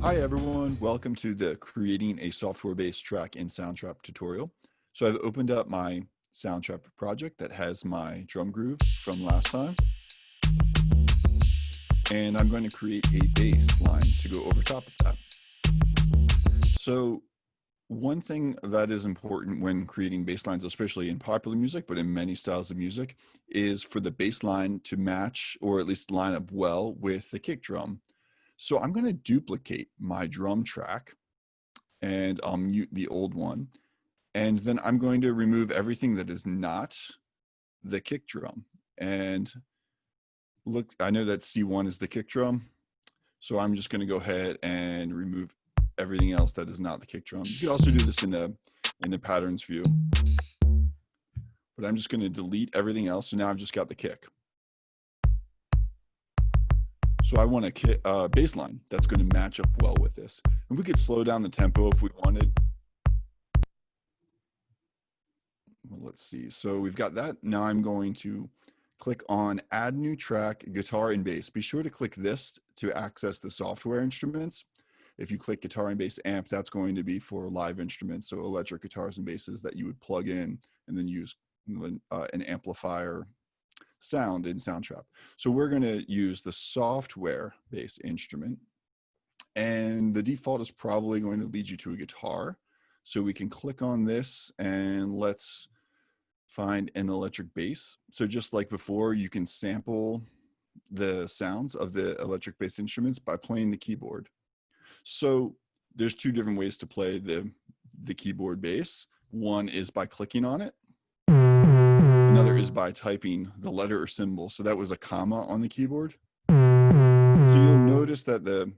Hi everyone, welcome to the creating a software-based track in Soundtrap tutorial. So I've opened up my Soundtrap project that has my drum groove from last time. And I'm going to create a bass line to go over top of that. So one thing that is important when creating bass lines, especially in popular music, but in many styles of music, is for the bass line to match or at least line up well with the kick drum. So I'm going to duplicate my drum track and I'll mute the old one. And then I'm going to remove everything that is not the kick drum. And look, I know that C1 is the kick drum. So I'm just going to go ahead and remove everything else that is not the kick drum. You could also do this in the patterns view. But I'm just going to delete everything else. So now I've just got the kick. So I want a bass line that's going to match up well with this. And we could slow down the tempo if we wanted. Well, let's see. So we've got that. Now I'm going to click on Add New Track, Guitar and Bass. Be sure to click this to access the software instruments. If you click Guitar and Bass Amp, that's going to be for live instruments, so electric guitars and basses that you would plug in and then use an amplifier sound in Soundtrap. So we're going to use the software based instrument, and the default is probably going to lead you to a guitar. So we can click on this and let's find an electric bass. So just like before, you can sample the sounds of the electric bass instruments by playing the keyboard. So there's two different ways to play the keyboard bass. One is by clicking on it. Another is by typing the letter or symbol. So that was a comma on the keyboard. So you'll notice that the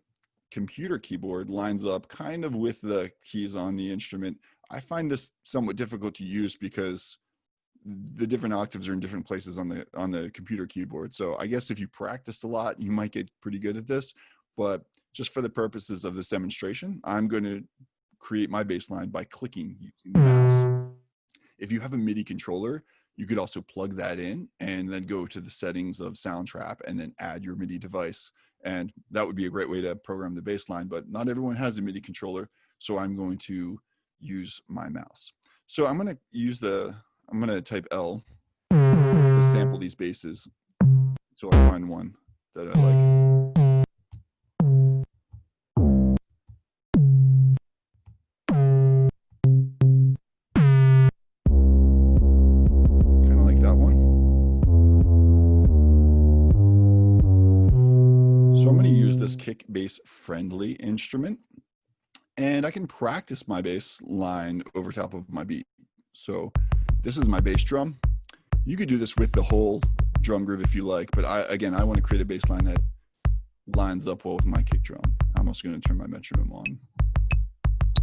computer keyboard lines up kind of with the keys on the instrument. I find this somewhat difficult to use because the different octaves are in different places on the computer keyboard. So I guess if you practiced a lot, you might get pretty good at this. But just for the purposes of this demonstration, I'm going to create my bass line by clicking using the mouse. If you have a MIDI controller, you could also plug that in and then go to the settings of Soundtrap and then add your MIDI device. And that would be a great way to program the bass line, but not everyone has a MIDI controller. So I'm going to use my mouse. So I'm going to type L to sample these basses until I find one that I like. Kick bass friendly instrument, and I can practice my bass line over top of my beat. So this is my bass drum. You could do this with the whole drum groove if you like, but I want to create a bass line that lines up well with my kick drum. I'm also going to turn my metronome on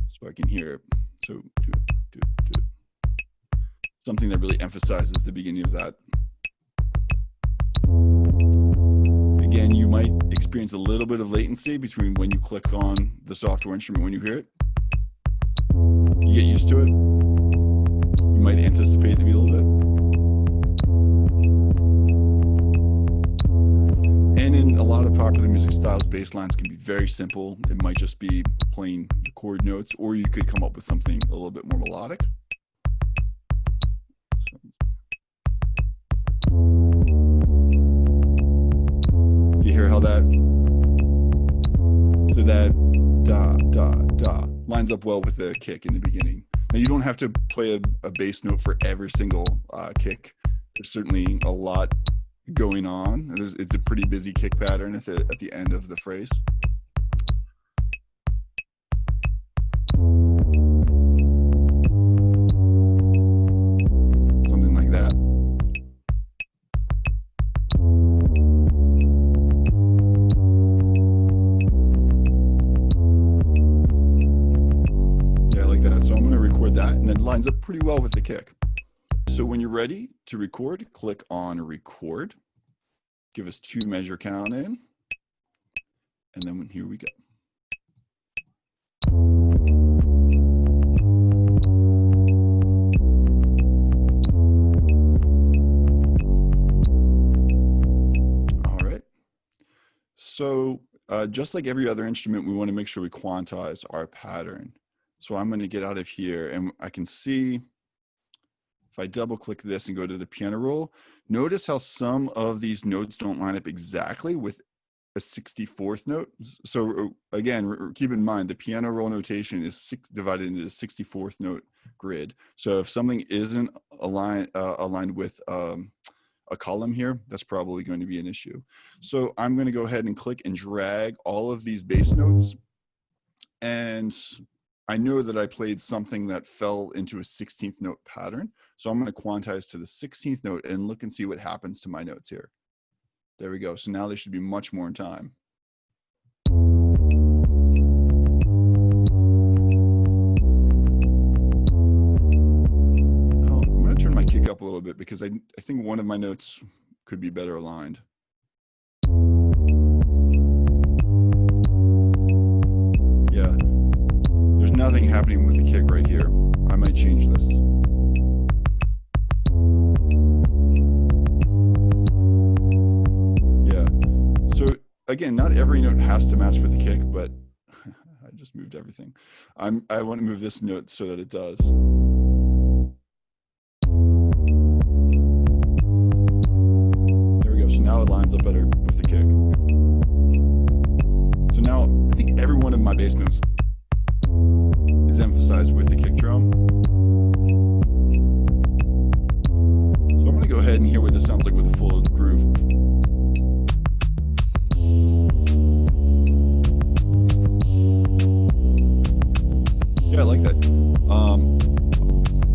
so I can hear it. So something that really emphasizes the beginning of that. Again, you might experience a little bit of latency between when you click on the software instrument when you hear it. You get used to it. You might anticipate it to be a little bit. And in a lot of popular music styles, bass lines can be very simple. It might just be playing the chord notes, or you could come up with something a little bit more melodic. You hear how that da da da lines up well with the kick in the beginning. Now you don't have to play a bass note for every single kick. There's certainly a lot going on. It's a pretty busy kick pattern at the end of the phrase. Something like that. So I'm going to record that, and then it lines up pretty well with the kick. So when you're ready to record, click on record. Give us 2 measure count in, and then here we go. All right. So just like every other instrument, we want to make sure we quantize our pattern. So I'm going to get out of here, and I can see if I double click this and go to the piano roll, notice how some of these notes don't line up exactly with a 64th note. So again, keep in mind the piano roll notation is divided into a 64th note grid. So if something isn't aligned with a column here, that's probably going to be an issue. So I'm going to go ahead and click and drag all of these bass notes. And I know that I played something that fell into a 16th note pattern. So I'm going to quantize to the 16th note and look and see what happens to my notes here. There we go. So now they should be much more in time. Now, I'm going to turn my kick up a little bit because I think one of my notes could be better aligned. Yeah, there's nothing happening with the kick right here. I might change this. Again, not every note has to match with the kick, but I just moved everything. I want to move this note so that it does. There we go. So now it lines up better with the kick. So now I think every one of my bass notes is emphasized with the kick drum. So I'm going to go ahead and hear what this sounds like with a full groove. Yeah, I like that.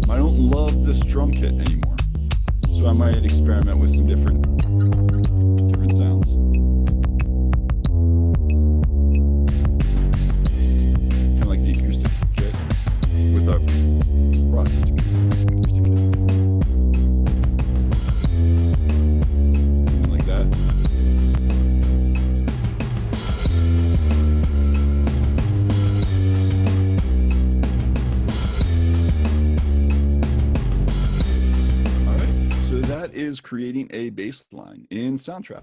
I don't love this drum kit anymore, so I might experiment with some different sounds. Kind of like the acoustic kit with a processed acoustic kit. Something like that. Is creating a bass line in Soundtrap.